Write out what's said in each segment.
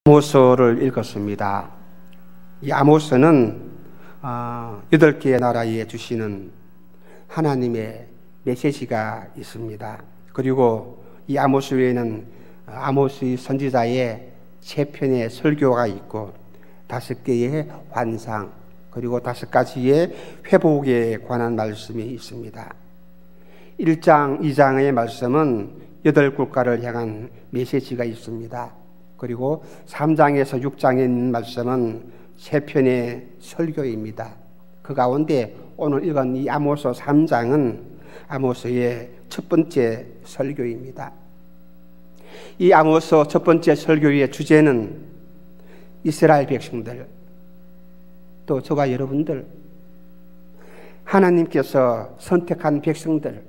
아모스를 읽었습니다. 이 아모스는 8개의 나라에 주시는 하나님의 메시지가 있습니다. 그리고 이 아모스 외에는 아모스 선지자의 3편의 설교가 있고 5개의 환상, 그리고 5가지의 회복에 관한 말씀이 있습니다. 1장, 2장의 말씀은 8국가를 향한 메시지가 있습니다. 그리고 3장에서 6장에 있는 말씀은 3편의 설교입니다. 그 가운데 오늘 읽은 이 아모스 3장은 아모스의 첫 번째 설교입니다. 이 아모스 첫 번째 설교의 주제는 이스라엘 백성들, 또 저와 여러분들, 하나님께서 선택한 백성들,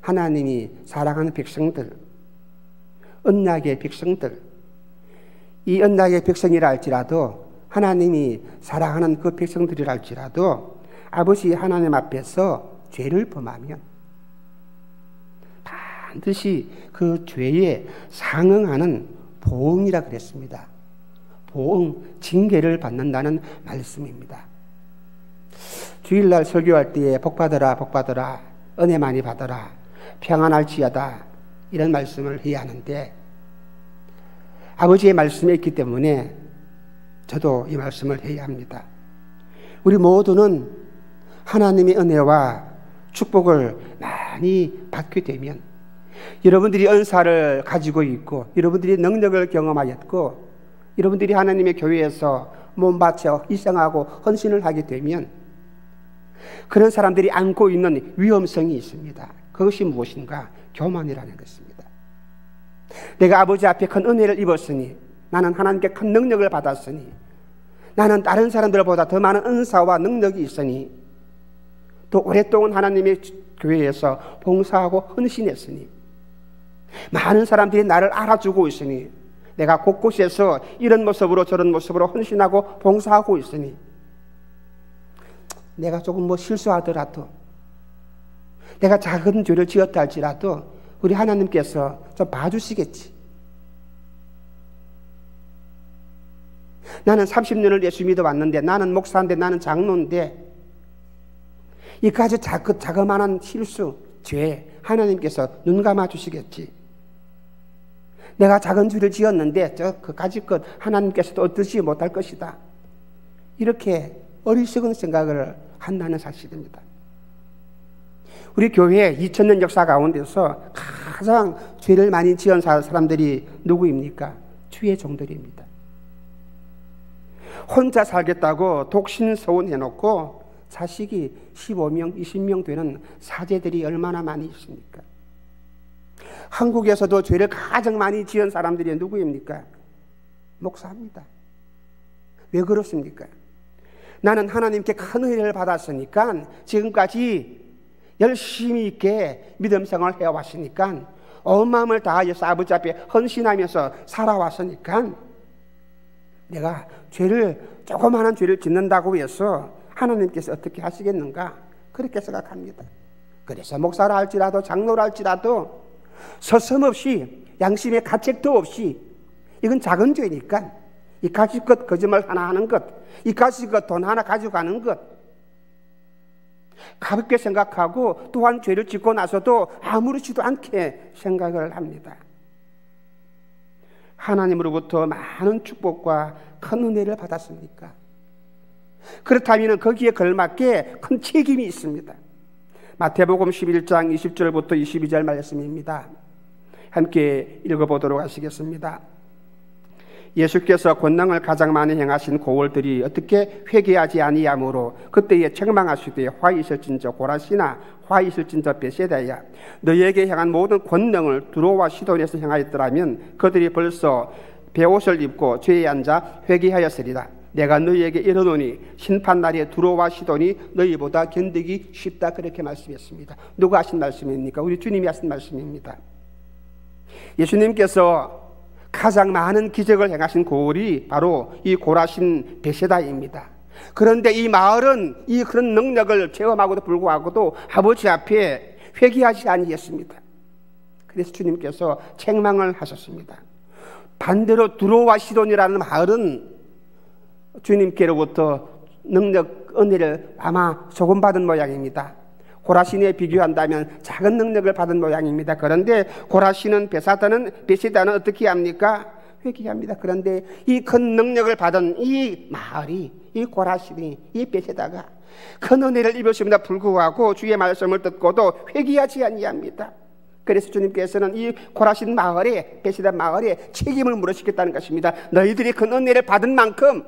하나님이 사랑하는 백성들, 언약의 백성들, 이 언약의 백성이라 할지라도, 하나님이 사랑하는 그 백성들이라 할지라도 아버지 하나님 앞에서 죄를 범하면 반드시 그 죄에 상응하는 보응이라 그랬습니다. 보응, 징계를 받는다는 말씀입니다. 주일날 설교할 때에 복 받으라, 복 받으라, 은혜 많이 받아라, 평안할지어다, 이런 말씀을 해야 하는데, 아버지의 말씀이 있기 때문에 저도 이 말씀을 해야 합니다. 우리 모두는 하나님의 은혜와 축복을 많이 받게 되면, 여러분들이 은사를 가지고 있고, 여러분들이 능력을 경험하였고, 여러분들이 하나님의 교회에서 몸바쳐 희생하고 헌신을 하게 되면, 그런 사람들이 안고 있는 위험성이 있습니다. 그것이 무엇인가? 교만이라는 것입니다. 내가 아버지 앞에 큰 은혜를 입었으니, 나는 하나님께 큰 능력을 받았으니, 나는 다른 사람들보다 더 많은 은사와 능력이 있으니, 또 오랫동안 하나님의 교회에서 봉사하고 헌신했으니, 많은 사람들이 나를 알아주고 있으니, 내가 곳곳에서 이런 모습으로 저런 모습으로 헌신하고 봉사하고 있으니, 내가 조금 실수하더라도, 내가 작은 죄를 지었다 할지라도 우리 하나님께서 좀 봐주시겠지. 나는 30년을 예수 믿어왔는데, 나는 목사인데, 나는 장로인데, 이까지 자그마한 실수, 죄, 하나님께서 눈 감아 주시겠지. 내가 작은 죄를 지었는데 그까지 것 하나님께서도 얻지 못할 것이다. 이렇게 어리석은 생각을 한다는 사실입니다. 우리 교회 2000년 역사 가운데서 가장 죄를 많이 지은 사람들이 누구입니까? 주의 종들입니다. 혼자 살겠다고 독신서원 해놓고 자식이 15명, 20명 되는 사제들이 얼마나 많이 있습니까? 한국에서도 죄를 가장 많이 지은 사람들이 누구입니까? 목사입니다. 왜 그렇습니까? 나는 하나님께 큰 은혜를 받았으니까, 지금까지 열심히 있게 믿음 생활을 해왔으니까, 온 마음을 다하여서 아버지 앞에 헌신하면서 살아왔으니까, 내가 조그마한 죄를 짓는다고 해서 하나님께서 어떻게 하시겠는가? 그렇게 생각합니다. 그래서 목사라 할지라도, 장로라 할지라도 서슴없이, 양심의 가책도 없이, 이건 작은 죄니까 이 가지것 거짓말 하나 하는 것, 이 가지것 돈 하나 가져가는 것, 가볍게 생각하고, 또한 죄를 짓고 나서도 아무렇지도 않게 생각을 합니다. 하나님으로부터 많은 축복과 큰 은혜를 받았습니까? 그렇다면 거기에 걸맞게 큰 책임이 있습니다. 마태복음 11장 20절부터 22절 말씀입니다. 함께 읽어보도록 하시겠습니다. 예수께서 권능을 가장 많이 행하신 고을들이 어떻게 회개하지 아니하므로 그때에 책망하시되 화 있을진저 고라시나 화 있을진저 베세다야, 너희에게 향한 모든 권능을 두로와 시돈에서 행하였더라면 그들이 벌써 베옷을 입고 죄에 앉아 회개하였으리라. 내가 너희에게 이르노니 심판날에 두로와 시돈이 너희보다 견디기 쉽다. 그렇게 말씀했습니다. 누가 하신 말씀입니까? 우리 주님이 하신 말씀입니다. 예수님께서 가장 많은 기적을 행하신 고을이 바로 이 고라신 베세다입니다. 그런데 이 마을은 이 그런 능력을 체험하고도 불구하고도 아버지 앞에 회개하지 아니했습니다. 그래서 주님께서 책망을 하셨습니다. 반대로 두로와 시돈이라는 마을은 주님께로부터 능력, 은혜를 아마 조금 받은 모양입니다. 고라신에 비교한다면 작은 능력을 받은 모양입니다. 그런데 고라신은 베세다는 어떻게 합니까? 회개합니다. 그런데 이 큰 능력을 받은 이 마을이, 이 고라신이, 이 베세다가 큰 은혜를 입었음에도 불구하고 주의 말씀을 듣고도 회개하지 아니합니다. 그래서 주님께서는 이 고라신 마을에, 베세다 마을에 책임을 물으시겠다는 것입니다. 너희들이 큰 은혜를 받은 만큼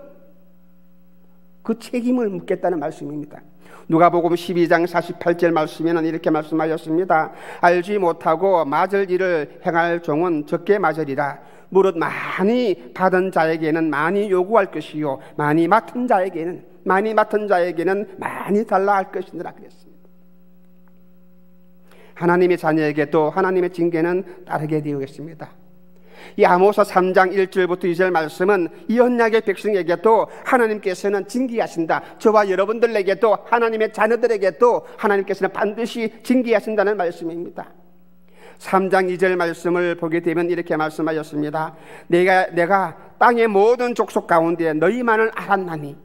그 책임을 묻겠다는 말씀입니다. 누가복음 12장 48절 말씀에는 이렇게 말씀하셨습니다. 알지 못하고 맞을 일을 행할 종은 적게 맞으리라. 무릇 많이 받은 자에게는 많이 요구할 것이요 많이 맡은 자에게는 많이 달라 할 것이니라 그랬습니다. 하나님의 자녀에게도 하나님의 징계는 따르게 되겠습니다. 이 아모스 3장 1절부터 2절 말씀은 이 언약의 백성에게도 하나님께서는 징계하신다. 저와 여러분들에게도, 하나님의 자녀들에게도 하나님께서는 반드시 징계하신다는 말씀입니다. 3장 2절 말씀을 보게 되면 이렇게 말씀하셨습니다. 내가 땅의 모든 족속 가운데 너희만을 알았나니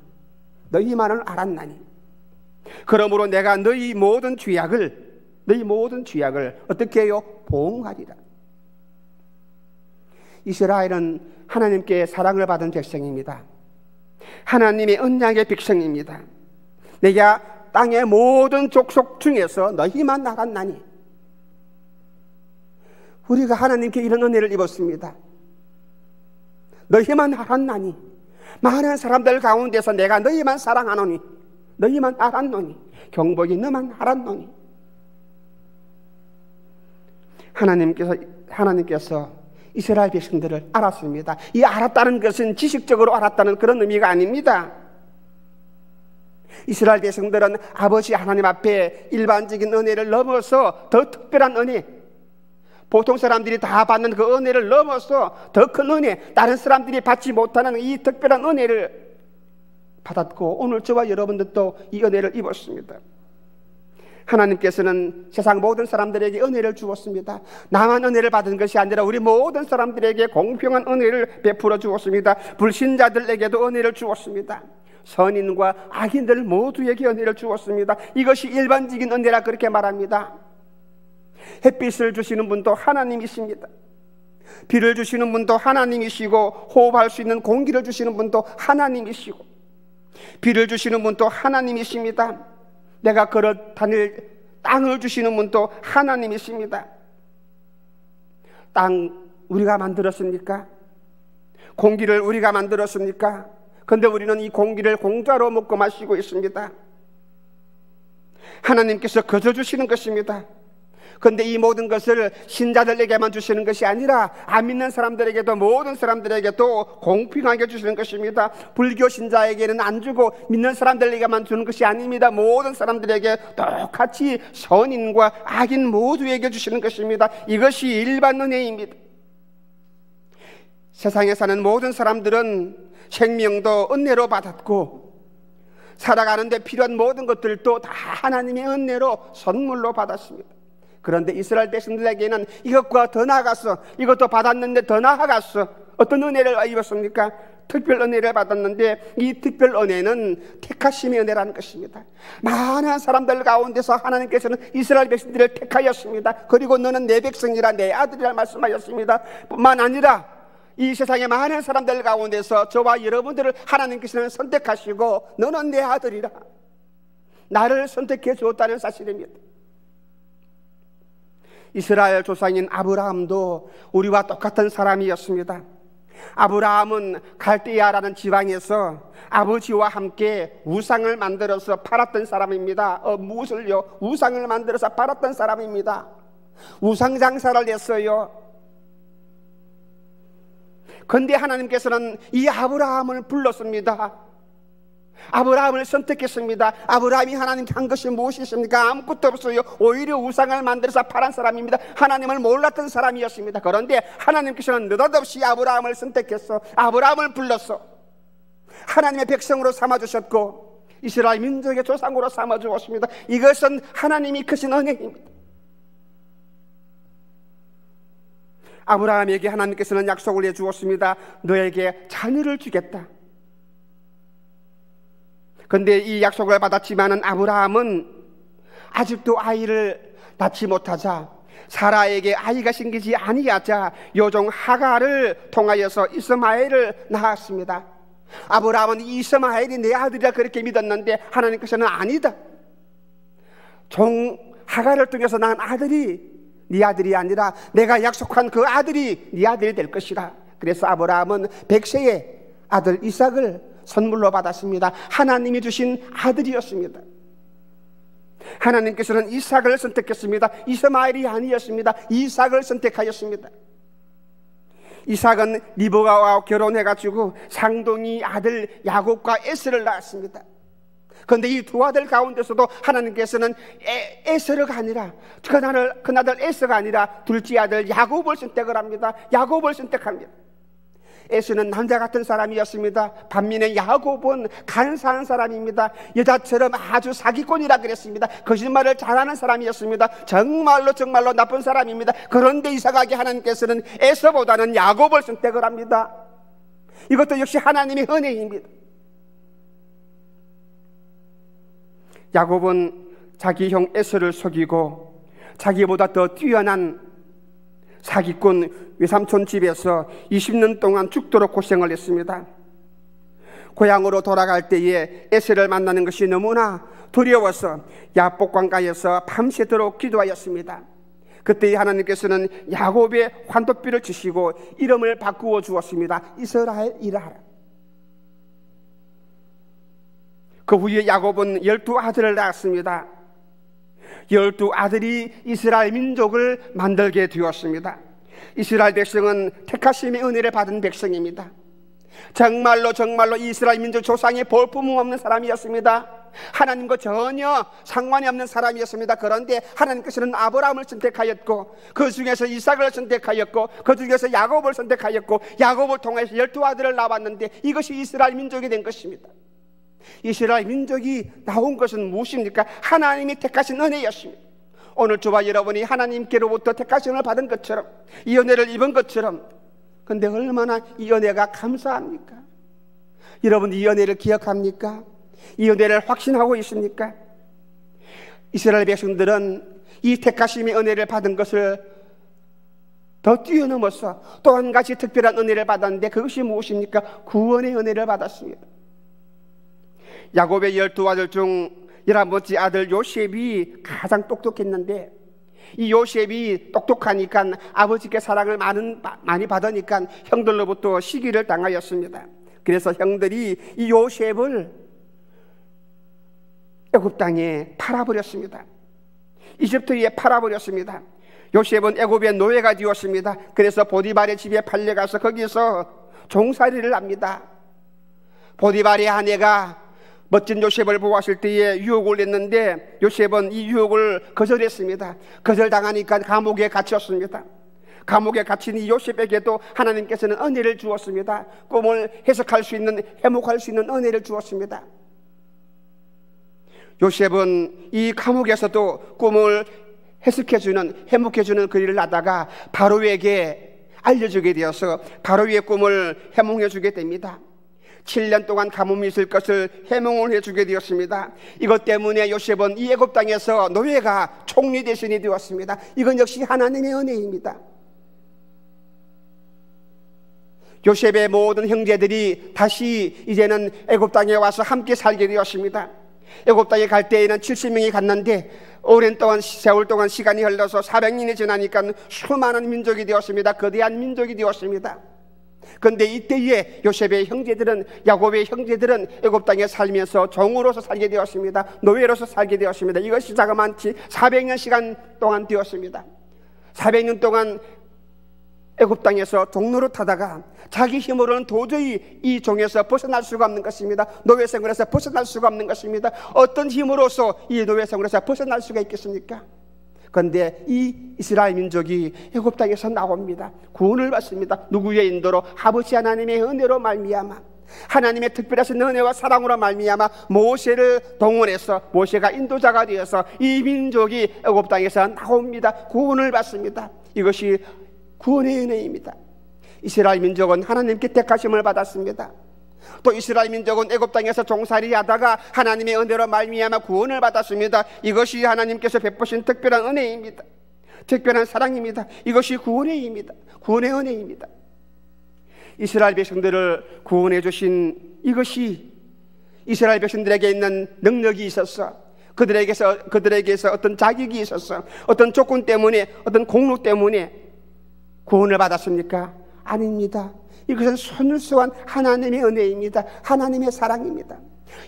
그러므로 내가 너희 모든 죄악을 어떻게 해요? 보응하리라. 이스라엘은 하나님께 사랑을 받은 백성입니다. 하나님의 언약의 백성입니다. 내가 땅의 모든 족속 중에서 너희만 알았나니. 우리가 하나님께 이런 은혜를 입었습니다. 너희만 알았나니. 많은 사람들 가운데서 내가 너희만 사랑하노니, 너희만 알았노니, 경복이 너만 알았노니. 하나님께서 이스라엘 백성들을 알았습니다. 이 알았다는 것은 지식적으로 알았다는 그런 의미가 아닙니다. 이스라엘 백성들은 아버지 하나님 앞에 일반적인 은혜를 넘어서 더 특별한 은혜, 보통 사람들이 다 받는 그 은혜를 넘어서 더 큰 은혜, 다른 사람들이 받지 못하는 이 특별한 은혜를 받았고, 오늘 저와 여러분들도 이 은혜를 입었습니다. 하나님께서는 세상 모든 사람들에게 은혜를 주었습니다. 나만 은혜를 받은 것이 아니라 우리 모든 사람들에게 공평한 은혜를 베풀어 주었습니다. 불신자들에게도 은혜를 주었습니다. 선인과 악인들 모두에게 은혜를 주었습니다. 이것이 일반적인 은혜라 그렇게 말합니다. 햇빛을 주시는 분도 하나님이십니다. 비를 주시는 분도 하나님이시고, 호흡할 수 있는 공기를 주시는 분도 하나님이시고, 비를 주시는 분도 하나님이십니다. 내가 걸어 다닐 땅을 주시는 분도 하나님이십니다. 땅 우리가 만들었습니까? 공기를 우리가 만들었습니까? 그런데 우리는 이 공기를 공짜로 먹고 마시고 있습니다. 하나님께서 거저 주시는 것입니다. 그런데 이 모든 것을 신자들에게만 주시는 것이 아니라 안 믿는 사람들에게도, 모든 사람들에게도 공평하게 주시는 것입니다. 불교 신자에게는 안 주고 믿는 사람들에게만 주는 것이 아닙니다. 모든 사람들에게 똑같이 선인과 악인 모두에게 주시는 것입니다. 이것이 일반 은혜입니다. 세상에 사는 모든 사람들은 생명도 은혜로 받았고, 살아가는 데 필요한 모든 것들도 다 하나님의 은혜로 선물로 받았습니다. 그런데 이스라엘 백성들에게는 이것과 더 나아가서, 이것도 받았는데 더 나아가서 어떤 은혜를 입었습니까? 특별 은혜를 받았는데, 이 특별 은혜는 택하심의 은혜라는 것입니다. 많은 사람들 가운데서 하나님께서는 이스라엘 백성들을 택하였습니다. 그리고 너는 내 백성이라, 내 아들이라 말씀하셨습니다. 뿐만 아니라 이 세상의 많은 사람들 가운데서 저와 여러분들을 하나님께서는 선택하시고, 너는 내 아들이라, 나를 선택해 주었다는 사실입니다. 이스라엘 조상인 아브라함도 우리와 똑같은 사람이었습니다. 아브라함은 갈대아라는 지방에서 아버지와 함께 우상을 만들어서 팔았던 사람입니다. 무엇을요? 우상을 만들어서 팔았던 사람입니다. 우상 장사를 했어요. 그런데 하나님께서는 이 아브라함을 불렀습니다. 아브라함을 선택했습니다. 아브라함이 하나님께 한 것이 무엇이 있습니까? 아무것도 없어요. 오히려 우상을 만들어서 팔은 사람입니다. 하나님을 몰랐던 사람이었습니다. 그런데 하나님께서는 느닷없이 아브라함을 선택했어. 아브라함을 불렀어. 하나님의 백성으로 삼아주셨고, 이스라엘 민족의 조상으로 삼아주었습니다. 이것은 하나님이 크신 은혜입니다. 아브라함에게 하나님께서는 약속을 해주었습니다. 너에게 자녀를 주겠다. 그런데 이 약속을 받았지만은 아브라함은 아직도 아이를 낳지 못하자, 사라에게 아이가 생기지 아니하자 요종 하갈을 통하여서 이스마엘을 낳았습니다. 아브라함은 이스마엘이 내 아들이라 그렇게 믿었는데 하나님께서는 아니다. 종 하갈을 통해서 낳은 아들이 네 아들이 아니라 내가 약속한 그 아들이 네 아들이 될 것이라. 그래서 아브라함은 100세의 아들 이삭을 선물로 받았습니다. 하나님이 주신 아들이었습니다. 하나님께서는 이삭을 선택했습니다. 이스마엘이 아니었습니다. 이삭을 선택하였습니다. 이삭은 리브가와 결혼해가지고 상동이 아들 야곱과 에스를 낳았습니다. 그런데 이 두 아들 가운데서도 하나님께서는 에스가 아니라 그나들 에스가 아니라 둘째 아들 야곱을 선택을 합니다. 야곱을 선택합니다. 에스는 남자 같은 사람이었습니다. 반면에 야곱은 간사한 사람입니다. 여자처럼 아주 사기꾼이라 그랬습니다. 거짓말을 잘하는 사람이었습니다. 정말로 나쁜 사람입니다. 그런데 이삭에게 하나님께서는 에스보다는 야곱을 선택을 합니다. 이것도 역시 하나님의 은혜입니다. 야곱은 자기 형 에스를 속이고 자기보다 더 뛰어난 사기꾼 외삼촌 집에서 20년 동안 죽도록 고생을 했습니다. 고향으로 돌아갈 때에 에스를 만나는 것이 너무나 두려워서 야복강가에서 밤새도록 기도하였습니다. 그때 하나님께서는 야곱의 환도뼈를 주시고 이름을 바꾸어 주었습니다. 이스라엘이라 하라. 그 후에 야곱은 12아들을 낳았습니다. 12아들이 이스라엘 민족을 만들게 되었습니다. 이스라엘 백성은 택하심의 은혜를 받은 백성입니다. 정말로 이스라엘 민족 조상의 볼품은 없는 사람이었습니다. 하나님과 전혀 상관이 없는 사람이었습니다. 그런데 하나님께서는 아브라함을 선택하였고 그 중에서 이삭을 선택하였고 그 중에서 야곱을 선택하였고 야곱을 통해서 12아들을 낳았는데 이것이 이스라엘 민족이 된 것입니다. 이스라엘 민족이 나온 것은 무엇입니까? 하나님이 택하신 은혜였습니다. 오늘 저와 여러분이 하나님께로부터 택하심을 받은 것처럼 이 은혜를 입은 것처럼, 근데 얼마나 이 은혜가 감사합니까? 여러분 이 은혜를 기억합니까? 이 은혜를 확신하고 있습니까? 이스라엘 백성들은 이 택하심의 은혜를 받은 것을 더 뛰어넘어서 또 한 가지 특별한 은혜를 받았는데 그것이 무엇입니까? 구원의 은혜를 받았습니다. 야곱의 12아들 중 11번째 아들 요셉이 가장 똑똑했는데 이 요셉이 똑똑하니까 아버지께 사랑을 많이 받으니까 형들로부터 시기를 당하였습니다. 그래서 형들이 이 요셉을 애굽 땅에 팔아버렸습니다. 이집트에 팔아버렸습니다. 요셉은 애굽의 노예가 되었습니다. 그래서 보디발의 집에 팔려가서 거기서 종살이를 합니다. 보디발의 아내가 멋진 요셉을 보았을 때에 유혹을 했는데 요셉은 이 유혹을 거절했습니다. 거절당하니까 감옥에 갇혔습니다. 감옥에 갇힌 이 요셉에게도 하나님께서는 은혜를 주었습니다. 꿈을 해석할 수 있는, 해목할 수 있는 은혜를 주었습니다. 요셉은 이 감옥에서도 꿈을 해석해주는, 해목해주는 그 일을 하다가 바로에게 알려주게 되어서 바로의 꿈을 해몽해주게 됩니다. 7년 동안 가뭄이 있을 것을 해몽을 해주게 되었습니다. 이것 때문에 요셉은 이 애굽 땅에서 노예가 총리 대신이 되었습니다. 이건 역시 하나님의 은혜입니다. 요셉의 모든 형제들이 다시 이제는 애굽 땅에 와서 함께 살게 되었습니다. 애굽 땅에 갈 때에는 70명이 갔는데 오랜 동안 세월 동안 시간이 흘러서 400년이 지나니까 수많은 민족이 되었습니다. 거대한 민족이 되었습니다. 그런데 이때에 요셉의 형제들은, 야곱의 형제들은 애굽 땅에 살면서 종으로서 살게 되었습니다. 노예로서 살게 되었습니다. 이것이 자그마치 400년 시간 동안 되었습니다. 400년 동안 애굽 땅에서 종노릇 하다가 자기 힘으로는 도저히 이 종에서 벗어날 수가 없는 것입니다. 노예 생활에서 벗어날 수가 없는 것입니다. 어떤 힘으로서 이 노예 생활에서 벗어날 수가 있겠습니까? 그런데 이 이스라엘 민족이 애굽 땅에서 나옵니다. 구원을 받습니다. 누구의 인도로? 아버지 하나님의 은혜로 말미암아, 하나님의 특별하신 은혜와 사랑으로 말미암아 모세를 동원해서 모세가 인도자가 되어서 이 민족이 애굽 땅에서 나옵니다. 구원을 받습니다. 이것이 구원의 은혜입니다. 이스라엘 민족은 하나님께 택하심을 받았습니다. 또 이스라엘 민족은 애굽 땅에서 종살이하다가 하나님의 은혜로 말미암아 구원을 받았습니다. 이것이 하나님께서 베푸신 특별한 은혜입니다. 특별한 사랑입니다. 이것이 구원의 의입니다. 구원의 은혜입니다. 이스라엘 백성들을 구원해 주신 이것이 이스라엘 백성들에게 있는 능력이 있었어. 그들에게서 어떤 자격이 있었어. 어떤 조건 때문에, 어떤 공로 때문에 구원을 받았습니까? 아닙니다. 이것은 선수한 하나님의 은혜입니다. 하나님의 사랑입니다.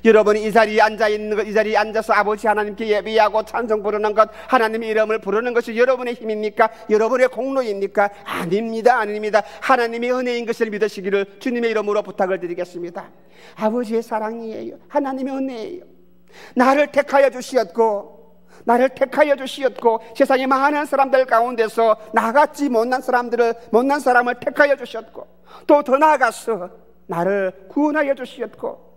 여러분이 이 자리에 앉아있는 것, 이 자리에 앉아서 아버지 하나님께 예배하고 찬송 부르는 것, 하나님의 이름을 부르는 것이 여러분의 힘입니까? 여러분의 공로입니까? 아닙니다. 아닙니다. 하나님의 은혜인 것을 믿으시기를 주님의 이름으로 부탁을 드리겠습니다. 아버지의 사랑이에요. 하나님의 은혜예요. 나를 택하여 주시었고 세상의 많은 사람들 가운데서 나같이 못난 사람을 택하여 주셨고, 또 더 나아가서 나를 구원하여 주시었고,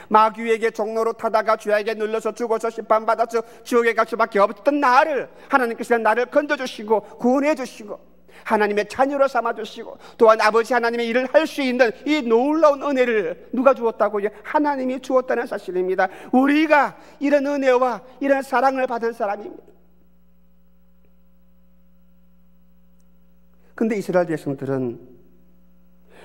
마귀에게 종로로 타다가 죄악에 눌러서 죽어서 심판받아서 지옥에 갈 수밖에 없던 나를 하나님께서 나를 건져주시고 구원해 주시고 하나님의 자녀로 삼아주시고, 또한 아버지 하나님의 일을 할 수 있는 이 놀라운 은혜를 누가 주었다고요? 하나님이 주었다는 사실입니다. 우리가 이런 은혜와 이런 사랑을 받은 사람입니다. 그런데 이스라엘 백성들은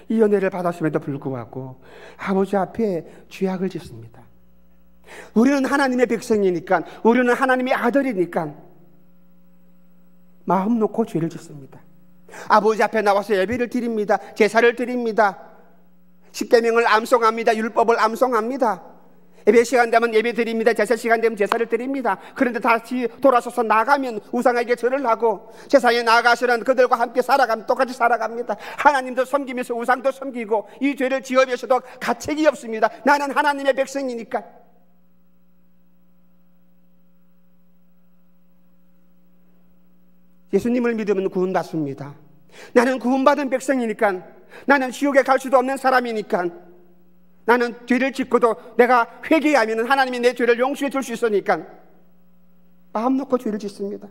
이 은혜를 받았음에도 불구하고 아버지 앞에 죄악을 짓습니다. 우리는 하나님의 백성이니까, 우리는 하나님의 아들이니까 마음 놓고 죄를 짓습니다. 아버지 앞에 나와서 예배를 드립니다. 제사를 드립니다. 십계명을 암송합니다. 율법을 암송합니다. 예배 시간 되면 예배 드립니다. 제사 시간 되면 제사를 드립니다. 그런데 다시 돌아서서 나가면 우상에게 절을 하고, 세상에 나가서는 그들과 함께 살아가면 똑같이 살아갑니다. 하나님도 섬기면서 우상도 섬기고, 이 죄를 지으면서도 가책이 없습니다. 나는 하나님의 백성이니까. 예수님을 믿으면 구원받습니다. 나는 구원받은 백성이니까, 나는 지옥에 갈 수도 없는 사람이니까, 나는 죄를 짓고도 내가 회개하면 하나님이 내 죄를 용서해 줄 수 있으니까 마음 놓고 죄를 짓습니다.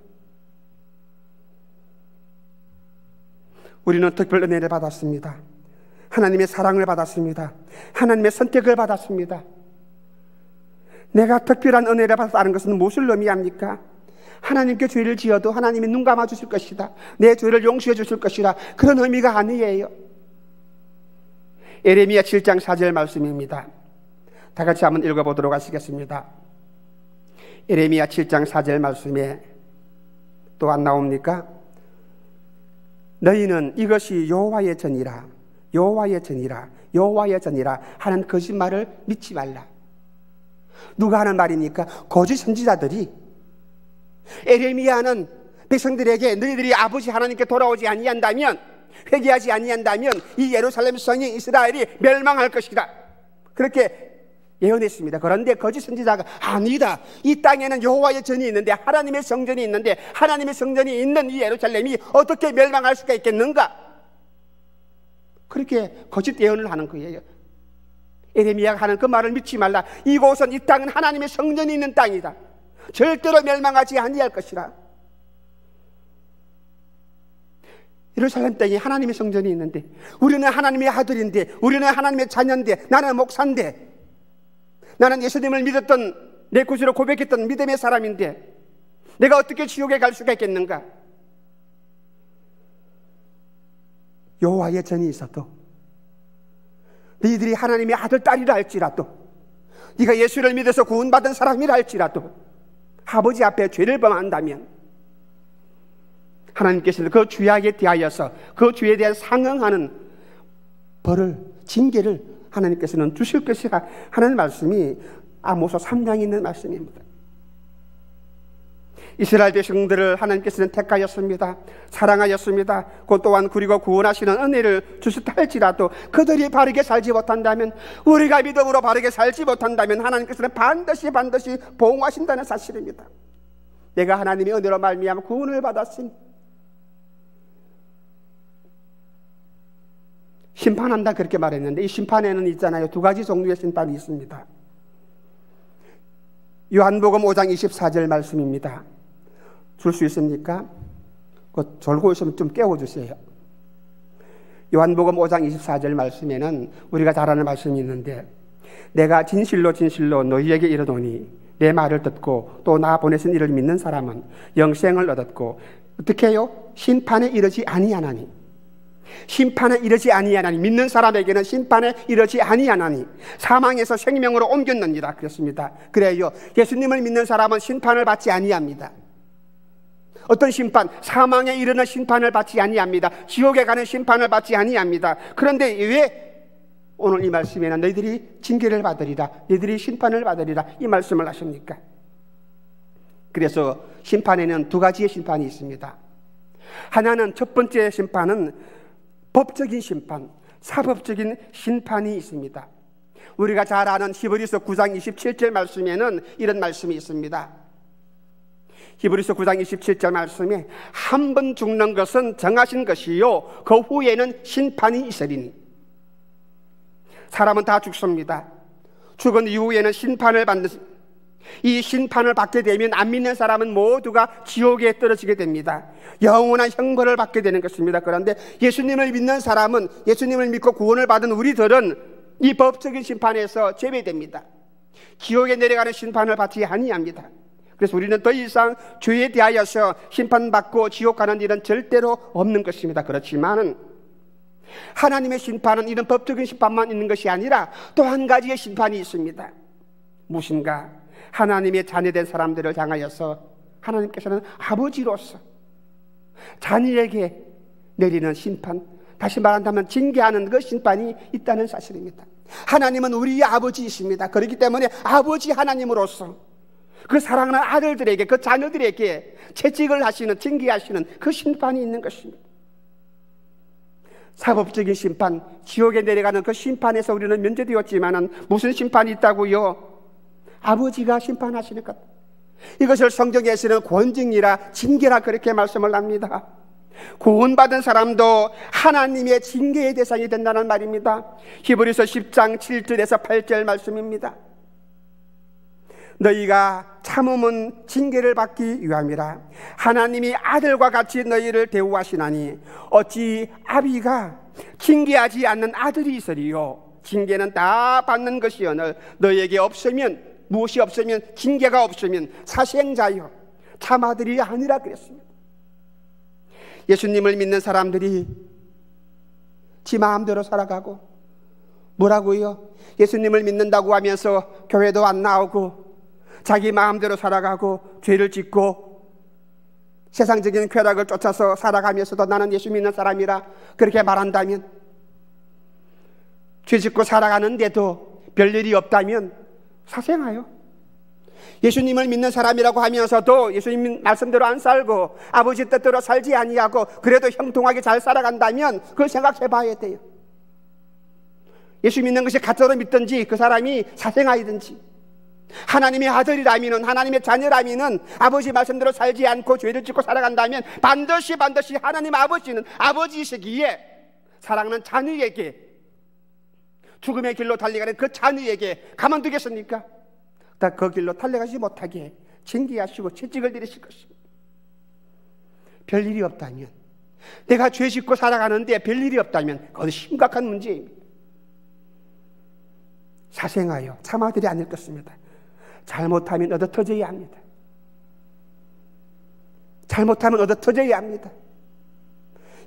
우리는 특별 은혜를 받았습니다. 하나님의 사랑을 받았습니다. 하나님의 선택을 받았습니다. 내가 특별한 은혜를 받았다는 것은 무엇을 의미합니까? 하나님께 죄를 지어도 하나님이 눈 감아 주실 것이다, 내 죄를 용서해 주실 것이다, 그런 의미가 아니에요. 예레미야 7장 4절 말씀입니다. 다 같이 한번 읽어보도록 하시겠습니다. 예레미야 7장 4절 말씀에 또 안 나옵니까? 너희는 이것이 여호와의 전이라, 여호와의 전이라, 여호와의 전이라 하는 거짓말을 믿지 말라. 누가 하는 말입니까? 거짓 선지자들이. 예레미야는 백성들에게 너희들이 아버지 하나님께 돌아오지 아니한다면, 회개하지 아니한다면 이 예루살렘 성이, 이스라엘이 멸망할 것이다, 그렇게 예언했습니다. 그런데 거짓 선지자가 아니다, 이 땅에는 여호와의 전이 있는데, 하나님의 성전이 있는데, 하나님의 성전이 있는 이 예루살렘이 어떻게 멸망할 수가 있겠는가, 그렇게 거짓 예언을 하는 거예요. 예레미야가 하는 그 말을 믿지 말라. 이곳은, 이 땅은 하나님의 성전이 있는 땅이다, 절대로 멸망하지 아니할 것이라. 예루살렘 땅에 하나님의 성전이 있는데, 우리는 하나님의 아들인데, 우리는 하나님의 자녀인데, 나는 목사인데, 나는 예수님을 믿었던, 내 구주로 고백했던 믿음의 사람인데 내가 어떻게 지옥에 갈 수가 있겠는가? 여호와의 전이 있어도, 너희들이 하나님의 아들, 딸이라 할지라도, 네가 예수를 믿어서 구원받은 사람이라 할지라도, 아버지 앞에 죄를 범한다면 하나님께서는 그 죄악에 대하여서 그 죄에 대한 상응하는 벌을, 징계를 하나님께서는 주실 것이라 하는 말씀이 아모스 3장에 있는 말씀입니다. 이스라엘 백성들을 하나님께서는 택하였습니다. 사랑하였습니다. 그 또한 그리고 구원하시는 은혜를 주셨다 할지라도 그들이 바르게 살지 못한다면, 우리가 믿음으로 바르게 살지 못한다면 하나님께서는 반드시 보응하신다는 사실입니다. 내가 하나님의 은혜로 말미암아 구원을 받았으니 심판한다, 그렇게 말했는데, 이 심판에는 있잖아요, 두 가지 종류의 심판이 있습니다. 요한복음 5장 24절 말씀입니다. 줄 수 있습니까? 졸고 있으면 좀 깨워주세요. 요한복음 5장 24절 말씀에는 우리가 잘 아는 말씀이 있는데, 내가 진실로 진실로 너희에게 이르노니 내 말을 듣고 또 나 보내신 이를 믿는 사람은 영생을 얻었고 어떻게 해요? 심판에 이르지 아니하나니. 심판에 이르지 아니하나니, 믿는 사람에게는 심판에 이르지 아니하나니 사망에서 생명으로 옮겼느니라 그랬습니다. 그래요, 예수님을 믿는 사람은 심판을 받지 아니합니다. 어떤 심판? 사망에 이르는 심판을 받지 아니합니다. 지옥에 가는 심판을 받지 아니합니다. 그런데 왜 오늘 이 말씀에는 너희들이 징계를 받으리라, 너희들이 심판을 받으리라 이 말씀을 하십니까? 그래서 심판에는 두 가지의 심판이 있습니다. 하나는, 첫 번째 심판은 법적인 심판, 사법적인 심판이 있습니다. 우리가 잘 아는 히브리서 9장 27절 말씀에는 이런 말씀이 있습니다. 히브리서 9장 27절 말씀에 한 번 죽는 것은 정하신 것이요 그 후에는 심판이 있으리니. 사람은 다 죽습니다. 죽은 이후에는 심판을 받는, 이 심판을 받게 되면 안 믿는 사람은 모두가 지옥에 떨어지게 됩니다. 영원한 형벌을 받게 되는 것입니다. 그런데 예수님을 믿는 사람은, 예수님을 믿고 구원을 받은 우리들은 이 법적인 심판에서 제외됩니다. 지옥에 내려가는 심판을 받지 아니합니다. 그래서 우리는 더 이상 죄에 대하여서 심판받고 지옥 가는 일은 절대로 없는 것입니다. 그렇지만은 하나님의 심판은 이런 법적인 심판만 있는 것이 아니라 또 한 가지의 심판이 있습니다. 무엇인가? 하나님의 자녀된 사람들을 향하여서 하나님께서는 아버지로서 자녀에게 내리는 심판, 다시 말한다면 징계하는 그 심판이 있다는 사실입니다. 하나님은 우리의 아버지이십니다. 그렇기 때문에 아버지 하나님으로서 그 사랑하는 아들들에게, 그 자녀들에게 채찍을 하시는, 징계하시는 그 심판이 있는 것입니다. 사법적인 심판, 지옥에 내려가는 그 심판에서 우리는 면제되었지만은 무슨 심판이 있다고요? 아버지가 심판하시는 것. 이것을 성경에서는 권징이라, 징계라 그렇게 말씀을 합니다. 구원받은 사람도 하나님의 징계의 대상이 된다는 말입니다. 히브리서 10장 7절에서 8절 말씀입니다. 너희가 참음은 징계를 받기 위함이라. 하나님이 아들과 같이 너희를 대우하시나니 어찌 아비가 징계하지 않는 아들이 있으리요. 징계는 다 받는 것이오늘 너희에게 없으면, 무엇이 없으면, 징계가 없으면 사생자요 참아들이 아니라 그랬습니다. 예수님을 믿는 사람들이 지 마음대로 살아가고, 뭐라고요? 예수님을 믿는다고 하면서 교회도 안 나오고 자기 마음대로 살아가고 죄를 짓고 세상적인 쾌락을 쫓아서 살아가면서도 나는 예수 믿는 사람이라 그렇게 말한다면, 죄 짓고 살아가는데도 별일이 없다면 사생아요. 예수님을 믿는 사람이라고 하면서도 예수님 말씀대로 안 살고 아버지 뜻대로 살지 아니하고 그래도 형통하게 잘 살아간다면 그걸 생각해 봐야 돼요. 예수 믿는 것이 가짜로 믿든지 그 사람이 사생아이든지, 하나님의 아들이라면, 하나님의 자녀라면 아버지 말씀대로 살지 않고 죄를 짓고 살아간다면 반드시 하나님 아버지는 아버지이시기에 사랑하는 자녀에게, 죽음의 길로 달려가는 그 자녀에게 가만두겠습니까? 다 그 길로 달려가지 못하게 징계하시고 채찍을 내리실 것입니다. 별일이 없다면, 내가 죄 짓고 살아가는데 별일이 없다면 그것은 심각한 문제입니다. 사생하여 참아들이 아닐 것입니다. 잘못하면 얻어터져야 합니다. 잘못하면 얻어터져야 합니다.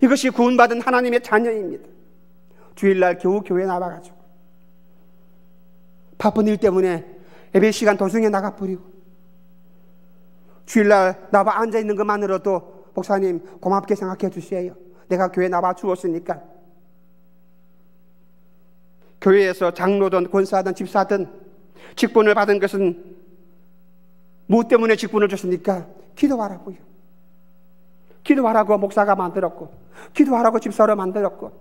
이것이 구원받은 하나님의 자녀입니다. 주일날 겨우 교회 나와가지고 바쁜 일 때문에 예배 시간 도중에 나가버리고, 주일날 나와 앉아있는 것만으로도 목사님 고맙게 생각해 주세요. 내가 교회 나와 주었으니까. 교회에서 장로든 권사든 집사든 직분을 받은 것은 무엇 때문에 직분을 줬습니까? 기도하라고요. 기도하라고 목사가 만들었고, 기도하라고 집사로 만들었고.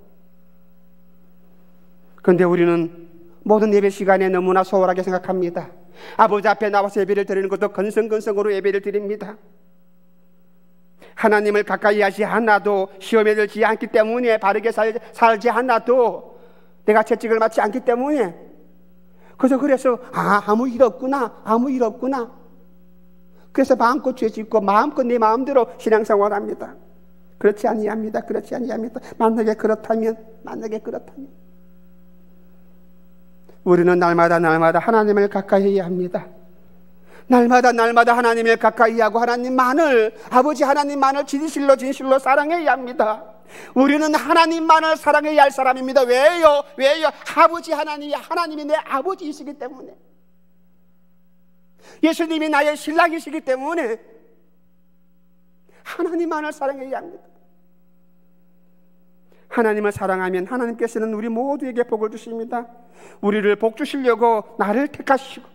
그런데 우리는 모든 예배 시간에 너무나 소홀하게 생각합니다. 아버지 앞에 나와서 예배를 드리는 것도 건성건성으로 예배를 드립니다. 하나님을 가까이 하지 않아도, 시험에 들지 않기 때문에, 바르게 살지 않아도, 내가 채찍을 맞지 않기 때문에, 그래서 아무 일 없구나. 그래서 마음껏 죄 짓고 마음껏 내 마음대로 신앙생활합니다. 그렇지 아니합니다. 만약에 그렇다면 만약에 그렇다면 우리는 날마다 하나님을 가까이 해야 합니다. 날마다 하나님을 가까이 하고 하나님만을, 아버지 하나님만을 진실로 사랑해야 합니다. 우리는 하나님만을 사랑해야 할 사람입니다. 왜요? 아버지 하나님이 내 아버지이시기 때문에, 예수님이 나의 신랑이시기 때문에 하나님만을 사랑해야 합니다. 하나님을 사랑하면 하나님께서는 우리 모두에게 복을 주십니다. 우리를 복 주시려고 나를 택하시고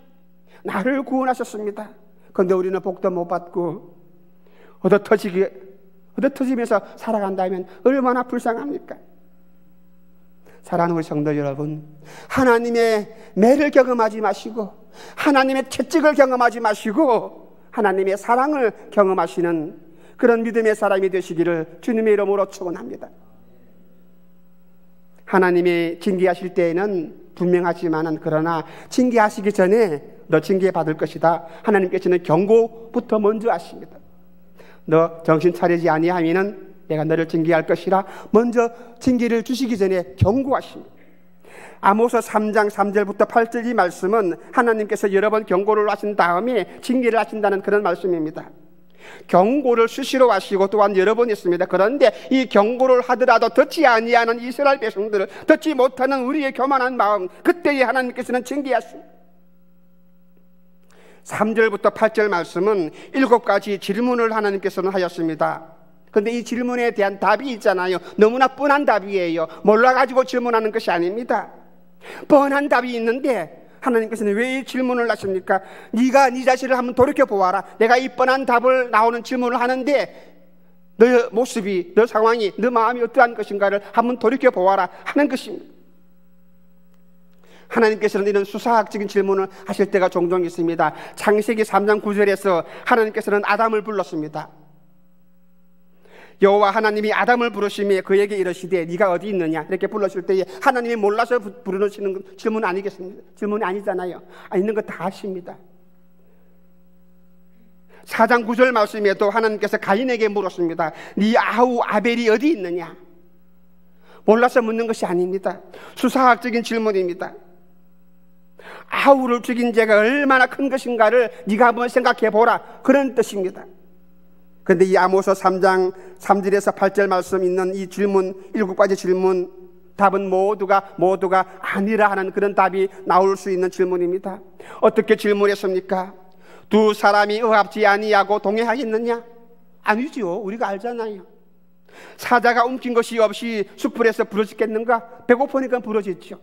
나를 구원하셨습니다. 그런데 우리는 복도 못 받고 얻어터지면서 살아간다면 얼마나 불쌍합니까? 사랑하는 우리 성도 여러분, 하나님의 매를 경험하지 마시고 하나님의 채찍을 경험하지 마시고 하나님의 사랑을 경험하시는 그런 믿음의 사람이 되시기를 주님의 이름으로 축원합니다. 하나님이 징계하실 때에는 분명하지만은, 그러나 징계하시기 전에 너 징계 받을 것이다, 하나님께서는 경고부터 먼저 하십니다. 너 정신 차리지 아니하면은 내가 너를 징계할 것이라 먼저 징계를 주시기 전에 경고하십니다. 아모스 3장 3절부터 8절 이 말씀은 하나님께서 여러 번 경고를 하신 다음에 징계를 하신다는 그런 말씀입니다. 경고를 수시로 하시고 또한 여러 번 있습니다. 그런데 이 경고를 하더라도 듣지 아니하는 이스라엘 백성들을, 듣지 못하는 우리의 교만한 마음, 그때에 하나님께서는 징계하십니다. 3절부터 8절 말씀은 7가지 질문을 하나님께서는 하였습니다. 그런데 이 질문에 대한 답이 있잖아요. 너무나 뻔한 답이에요. 몰라가지고 질문하는 것이 아닙니다. 뻔한 답이 있는데 하나님께서는 왜 이 질문을 하십니까? 네가 네 자신을 한번 돌이켜보아라. 내가 이 뻔한 답을 나오는 질문을 하는데 너의 모습이, 너 상황이, 너 마음이 어떠한 것인가를 한번 돌이켜보아라 하는 것입니다. 하나님께서는 이런 수사학적인 질문을 하실 때가 종종 있습니다. 창세기 3장 9절에서 하나님께서는 아담을 불렀습니다. 여호와 하나님이 아담을 부르시며 그에게 이르시되 네가 어디 있느냐 이렇게 불렀을 때에 하나님이 몰라서 부르시는 질문 아니겠습니까? 질문이 아니잖아요. 있는 거 다 아십니다. 4장 9절 말씀에도 하나님께서 가인에게 물었습니다. 네 아우 아벨이 어디 있느냐? 몰라서 묻는 것이 아닙니다. 수사학적인 질문입니다. 아우를 죽인 죄가 얼마나 큰 것인가를 네가 한번 생각해 보라, 그런 뜻입니다. 그런데 이 아모스 3장 3절에서 8절 말씀 있는 이 질문, 7가지 질문, 답은 모두가 아니라 하는 그런 답이 나올 수 있는 질문입니다. 어떻게 질문했습니까? 두 사람이 의합지 아니하고 동행하겠느냐? 아니죠. 우리가 알잖아요. 사자가 움킨 것이 없이 숯불에서 부러지겠는가? 배고프니까 부러졌죠.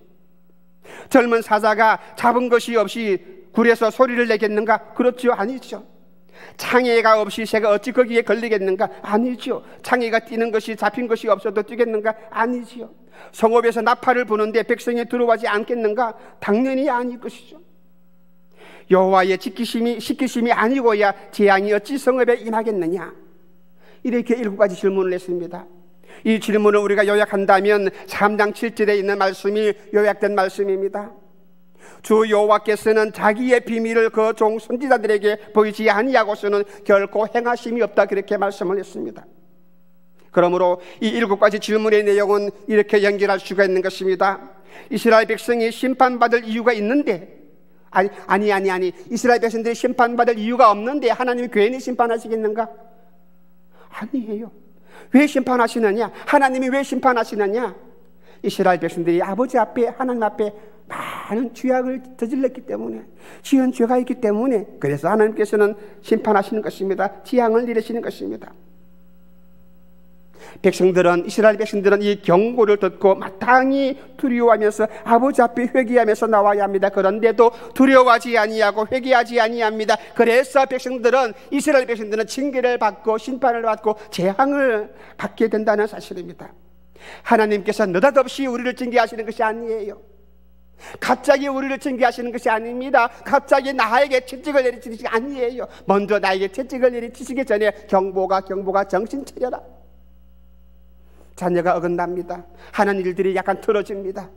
젊은 사자가 잡은 것이 없이 굴에서 소리를 내겠는가? 그렇죠. 아니죠. 창해가 없이 새가 어찌 거기에 걸리겠는가? 아니죠. 창해가 뛰는 것이, 잡힌 것이 없어도 뛰겠는가? 아니지요. 성읍에서 나팔을 부는데 백성이 들어오지 않겠는가? 당연히 아닐 것이죠. 여호와의 시키심이 아니고야 재앙이 어찌 성읍에 임하겠느냐? 이렇게 7가지 질문을 했습니다. 이 질문을 우리가 요약한다면 3장 7절에 있는 말씀이 요약된 말씀입니다. 주 여호와께서는 자기의 비밀을 그 종 선지자들에게 보이지 아니하고서는 결코 행하심이 없다, 그렇게 말씀을 했습니다. 그러므로 이 7가지 질문의 내용은 이렇게 연결할 수가 있는 것입니다. 이스라엘 백성이 심판받을 이유가 있는데, 아니 이스라엘 백성들이 심판받을 이유가 없는데 하나님이 괜히 심판하시겠는가? 아니에요. 왜 심판하시느냐? 하나님이 왜 심판하시느냐? 이스라엘 백성들이 아버지 앞에, 하나님 앞에 많은 죄악을 저질렀기 때문에, 지은 죄가 있기 때문에, 그래서 하나님께서는 심판하시는 것입니다. 재앙을 내리시는 것입니다. 이스라엘 백성들은 이 경고를 듣고 마땅히 두려워하면서 아버지 앞에 회개하면서 나와야 합니다. 그런데도 두려워하지 아니하고 회개하지 아니합니다. 그래서 이스라엘 백성들은 징계를 받고 심판을 받고 재앙을 받게 된다는 사실입니다. 하나님께서 느닷없이 우리를 징계하시는 것이 아니에요. 갑자기 우리를 징계하시는 것이 아닙니다. 갑자기 나에게 채찍을 내리치는 것이 아니에요. 먼저 나에게 채찍을 내리치시기 전에 경보가 정신 차려라. 자녀가 어긋납니다. 하는 일들이 약간 틀어집니다.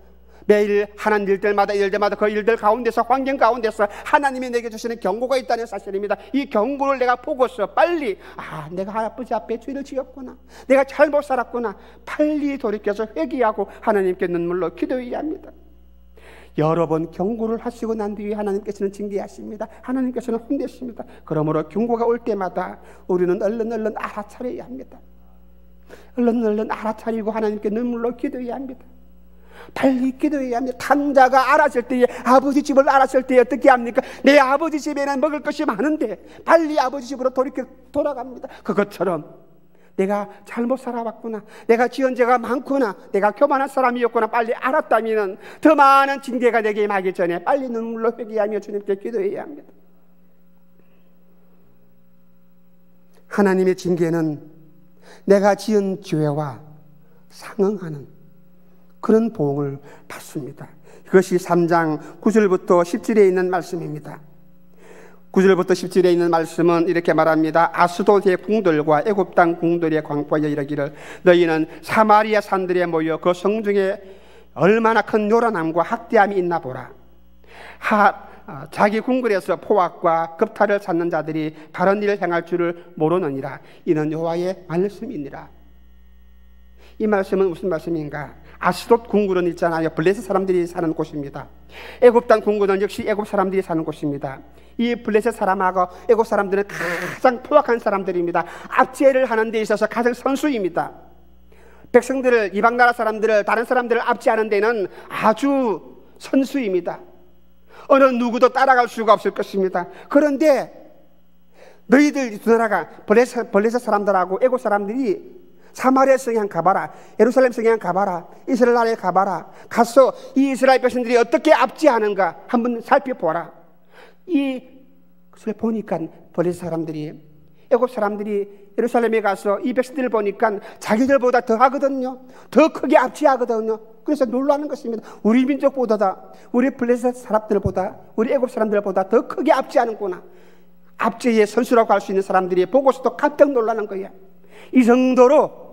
매일 하는 일들마다 그 일들 가운데서, 환경 가운데서 하나님이 내게 주시는 경고가 있다는 사실입니다. 이 경고를 내가 보고서 빨리 내가 아버지 앞에 죄를 지었구나, 내가 잘못 살았구나, 빨리 돌이켜서 회개하고 하나님께 눈물로 기도해야 합니다. 여러 번 경고를 하시고 난 뒤에 하나님께서는 징계하십니다. 하나님께서는 혼내십니다. 그러므로 경고가 올 때마다 우리는 얼른 알아차려야 합니다. 얼른 알아차리고 하나님께 눈물로 기도해야 합니다. 빨리 기도해야 합니다. 탕자가 알았을 때에, 아버지 집을 알았을 때에 어떻게 합니까? 내 아버지 집에는 먹을 것이 많은데 빨리 아버지 집으로 돌아갑니다. 그것처럼 내가 잘못 살아왔구나, 내가 지은 죄가 많구나, 내가 교만한 사람이었구나 빨리 알았다면 더 많은 징계가 내게 임하기 전에 빨리 눈물로 회개하며 주님께 기도해야 합니다. 하나님의 징계는 내가 지은 죄와 상응하는 그런 보응을 받습니다. 그것이 3장 9절부터 10절에 있는 말씀입니다. 9절부터 10절에 있는 말씀은 이렇게 말합니다. 아스돗의 궁들과 애굽 땅 궁들의 광포에 이르기를 너희는 사마리아 산들에 모여 그 성중에 얼마나 큰 요란함과 학대함이 있나 보라. 자기 궁궐에서 포악과 겁탈을 찾는 자들이 바른 일을 행할 줄을 모르느니라. 이는 여호와의 말씀이니라. 이 말씀은 무슨 말씀인가? 아스돗 궁궐은 있잖아요, 블레셋 사람들이 사는 곳입니다. 애굽 땅 궁궐은 역시 애굽 사람들이 사는 곳입니다. 이 블레셋 사람하고 애굽 사람들은 가장 포악한 사람들입니다. 압제를 하는 데 있어서 가장 선수입니다. 백성들을, 이방 나라 사람들을, 다른 사람들을 압제하는 데는 아주 선수입니다. 어느 누구도 따라갈 수가 없을 것입니다. 그런데 너희들 두 나라가, 블레셋 사람들하고 애굽 사람들이 사마리아 성향 가봐라, 예루살렘 성향 가봐라, 이스라엘 나라에 가봐라. 가서 이 이스라엘 백성들이 어떻게 압제하는가 한번 살펴보라. 이것을 보니까 블레셋 사람들이, 애굽 사람들이 예루살렘에 가서 이 백성들을 보니까 자기들보다 더 하거든요. 더 크게 압제하거든요. 그래서 놀라는 것입니다. 우리 민족보다, 우리 블레셋 사람들보다, 우리 애굽 사람들보다 더 크게 압제하는구나. 압제의 선수라고 할 수 있는 사람들이 보고서도 깜짝 놀라는 거예요. 이 정도로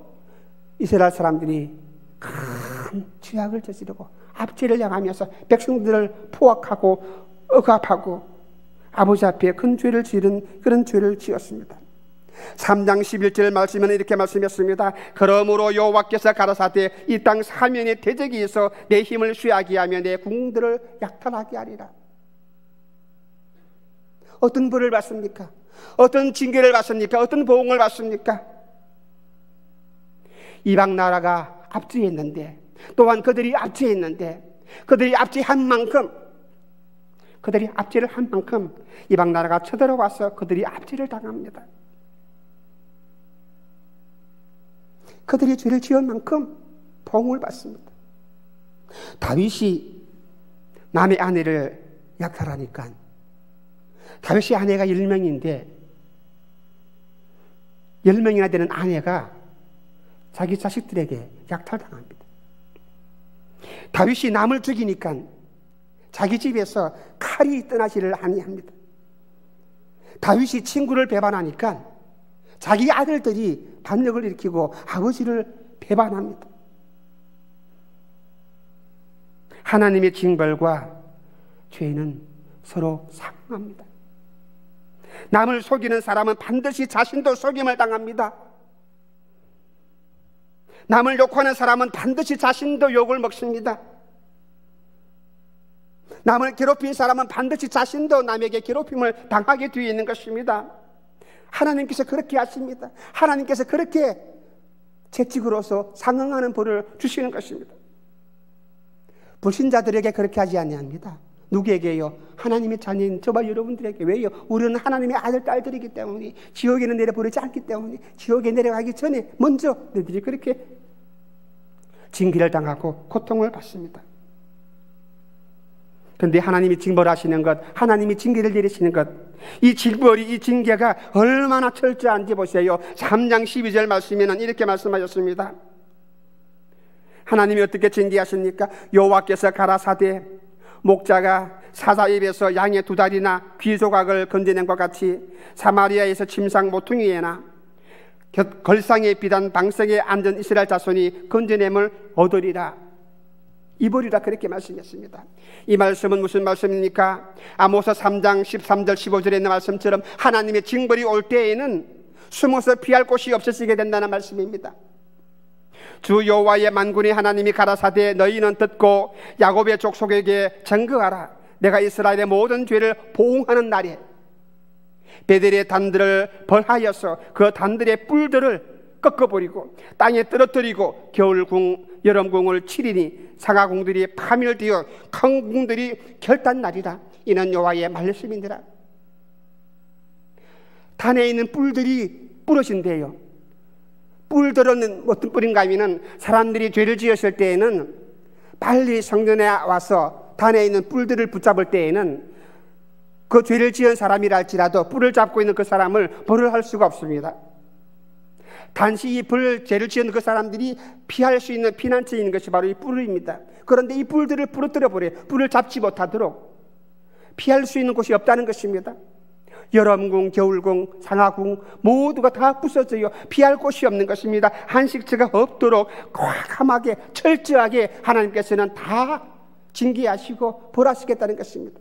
이스라엘 사람들이 큰 죄악을 저지르고 압제를 향하면서 백성들을 포악하고 억압하고 아버지 앞에 큰 죄를 지은 그런 죄를 지었습니다. 3장 11절 말씀에는 이렇게 말씀했습니다. 그러므로 여호와께서 가라사대 이 땅 사면에 대적이 있어 내 힘을 쇠하게 하며 내 궁들을 약탈하게 하리라. 어떤 벌을 받습니까? 어떤 징계를 받습니까? 어떤 보응을 받습니까? 이방 나라가 압제했는데, 또한 그들이 압제했는데, 그들이 압제한 만큼, 그들이 압제를 한 만큼 이방 나라가 쳐들어와서 그들이 압제를 당합니다. 그들이 죄를 지은 만큼 보응을 받습니다. 다윗이 남의 아내를 약탈하니까, 다윗이 아내가 10명인데 10명이나 되는 아내가 자기 자식들에게 약탈당합니다. 다윗이 남을 죽이니까 자기 집에서 칼이 떠나지를 아니합니다. 다윗이 친구를 배반하니까 자기 아들들이 반역을 일으키고 아버지를 배반합니다. 하나님의 징벌과 죄는 서로 상응합니다. 남을 속이는 사람은 반드시 자신도 속임을 당합니다. 남을 욕하는 사람은 반드시 자신도 욕을 먹습니다. 남을 괴롭힌 사람은 반드시 자신도 남에게 괴롭힘을 당하게 되어 있는 것입니다. 하나님께서 그렇게 하십니다. 하나님께서 그렇게 채찍으로서 상응하는 벌을 주시는 것입니다. 불신자들에게 그렇게 하지 아니합니다. 누구에게요? 하나님의 자녀인 저와 여러분들에게. 왜요? 우리는 하나님의 아들, 딸들이기 때문에, 지옥에는 내려보내지 않기 때문에, 지옥에 내려가기 전에 먼저 너희들이 그렇게 징계를 당하고 고통을 받습니다. 그런데 하나님이 징벌하시는 것, 하나님이 징계를 내리시는 것, 이 징벌이, 이 징계가 얼마나 철저한지 보세요. 3장 12절 말씀에는 이렇게 말씀하셨습니다. 하나님이 어떻게 징계하십니까? 여호와께서 가라사대 목자가 사자 입에서 양의 2다리나 귀 조각을 건져낸 것 같이 사마리아에서 침상 모퉁이에나 걸상에 비단 방석에 앉은 이스라엘 자손이 건져냄을 얻으리라. 입으리라 그렇게 말씀했습니다. 이 말씀은 무슨 말씀입니까? 아모스 3장 13절 15절에 있는 말씀처럼 하나님의 징벌이 올 때에는 숨어서 피할 곳이 없어지게 된다는 말씀입니다. 주 여호와의 만군의 하나님이 가라사대 너희는 듣고 야곱의 족속에게 증거하라. 내가 이스라엘의 모든 죄를 보응하는 날에 베델의 단들을 벌하여서 그 단들의 뿔들을 꺾어버리고 땅에 떨어뜨리고 겨울궁 여름궁을 치리니 상하궁들이 파멸되어 큰 궁들이 결단나리라. 이는 여호와의 말씀이니라. 단에 있는 뿔들이 부러진대요. 뿔들은 어떤 뿔인가 하면은 사람들이 죄를 지었을 때에는 빨리 성전에 와서 단에 있는 뿔들을 붙잡을 때에는 그 죄를 지은 사람이라 할지라도 뿔을 잡고 있는 그 사람을 벌을 할 수가 없습니다. 단지 이 죄를 지은 그 사람들이 피할 수 있는 피난처에 있는 것이 바로 이 뿔입니다. 그런데 이 뿔들을 부러뜨려 버려요. 뿔을 잡지 못하도록 피할 수 있는 곳이 없다는 것입니다. 여름궁, 겨울궁, 상하궁 모두가 다 부서져요. 피할 곳이 없는 것입니다. 한식처가 없도록 과감하게 철저하게 하나님께서는 다 징계하시고 벌하시겠다는 것입니다.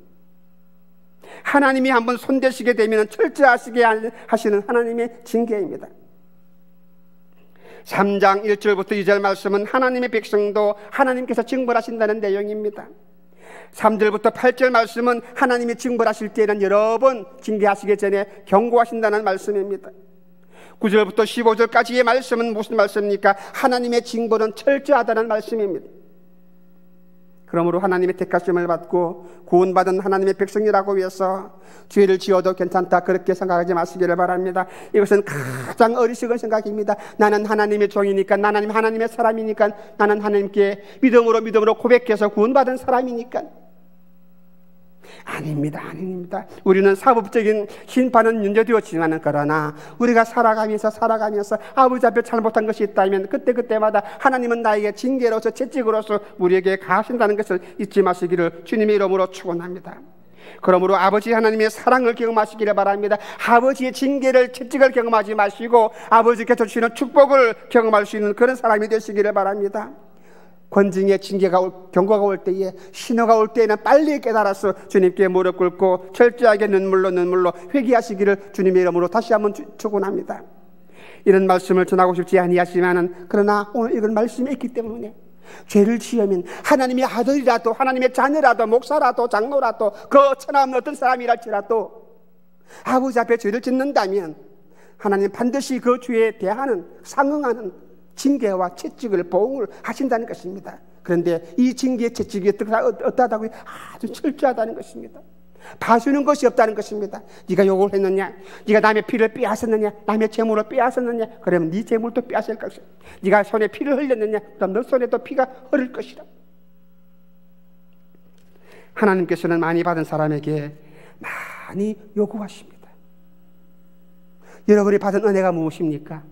하나님이 한번 손대시게 되면 철저하시게 하시는 하나님의 징계입니다. 3장 1절부터 2절 말씀은 하나님의 백성도 하나님께서 징벌하신다는 내용입니다. 3절부터 8절 말씀은 하나님이 징벌하실 때에는 여러 번 징계하시기 전에 경고하신다는 말씀입니다. 9절부터 15절까지의 말씀은 무슨 말씀입니까? 하나님의 징벌은 철저하다는 말씀입니다. 그러므로 하나님의 택하심을 받고 구원받은 하나님의 백성이라고 해서 죄를 지어도 괜찮다 그렇게 생각하지 마시기를 바랍니다. 이것은 가장 어리석은 생각입니다. 나는 하나님의 종이니까, 나는 하나님의 사람이니까, 나는 하나님께 믿음으로 고백해서 구원받은 사람이니까. 아닙니다. 우리는 사법적인 심판은 면제되었지만 그러나 우리가 살아가면서 아버지 앞에 잘못한 것이 있다면 그때마다 하나님은 나에게 징계로서 채찍으로서 우리에게 가하신다는 것을 잊지 마시기를 주님의 이름으로 축원합니다. 그러므로 아버지 하나님의 사랑을 경험하시기를 바랍니다. 아버지의 징계를 채찍을 경험하지 마시고 아버지께서 주시는 축복을 경험할 수 있는 그런 사람이 되시기를 바랍니다. 권징의 경고가 올 때에, 신호가 올 때에는 빨리 깨달아서 주님께 무릎 꿇고 철저하게 눈물로 회개하시기를 주님의 이름으로 다시 한번 축원합니다. 이런 말씀을 전하고 싶지 아니하지만은 그러나 오늘 이런 말씀이 있기 때문에 죄를 지으면 하나님의 아들이라도 하나님의 자녀라도 목사라도 장로라도 그 천하없는 어떤 사람이랄지라도 아버지 앞에 죄를 짓는다면 하나님 반드시 그 죄에 대하는 상응하는 징계와 채찍을 보응을 하신다는 것입니다. 그런데 이 징계의 채찍이 어떠하다고요? 아주 철저하다는 것입니다. 봐주는 것이 없다는 것입니다. 네가 욕을 했느냐, 네가 남의 피를 빼앗았느냐, 남의 재물을 빼앗았느냐, 그러면 네 재물도 빼앗을 것이다. 네가 손에 피를 흘렸느냐, 그럼 너 손에도 피가 흐를 것이다. 하나님께서는 많이 받은 사람에게 많이 요구하십니다. 여러분이 받은 은혜가 무엇입니까?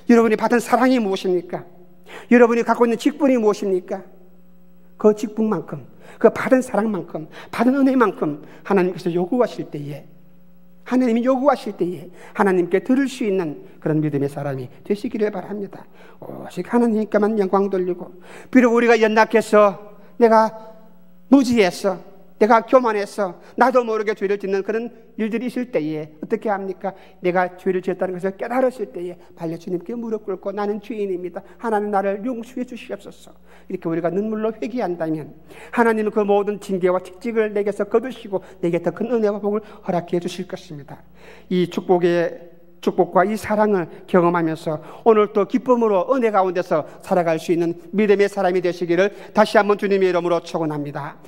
여러분이 받은 사랑이 무엇입니까? 여러분이 갖고 있는 직분이 무엇입니까? 그 직분만큼, 그 받은 사랑만큼, 받은 은혜만큼 하나님께서 요구하실 때에, 하나님이 요구하실 때에 하나님께 들을 수 있는 그런 믿음의 사람이 되시기를 바랍니다. 오직 하나님께만 영광 돌리고, 비록 우리가 연약해서, 내가 무지했어, 내가 교만해서 나도 모르게 죄를 짓는 그런 일들이 있을 때에 어떻게 합니까? 내가 죄를 지었다는 것을 깨달았을 때에 빨리 주님께 무릎 꿇고 나는 죄인입니다. 하나님 나를 용서해 주시옵소서. 이렇게 우리가 눈물로 회개한다면 하나님은 그 모든 징계와 채찍을 내게서 거두시고 내게 더 큰 은혜와 복을 허락해 주실 것입니다. 이 축복과 이 사랑을 경험하면서 오늘 또 기쁨으로 은혜 가운데서 살아갈 수 있는 믿음의 사람이 되시기를 다시 한번 주님의 이름으로 축원합니다.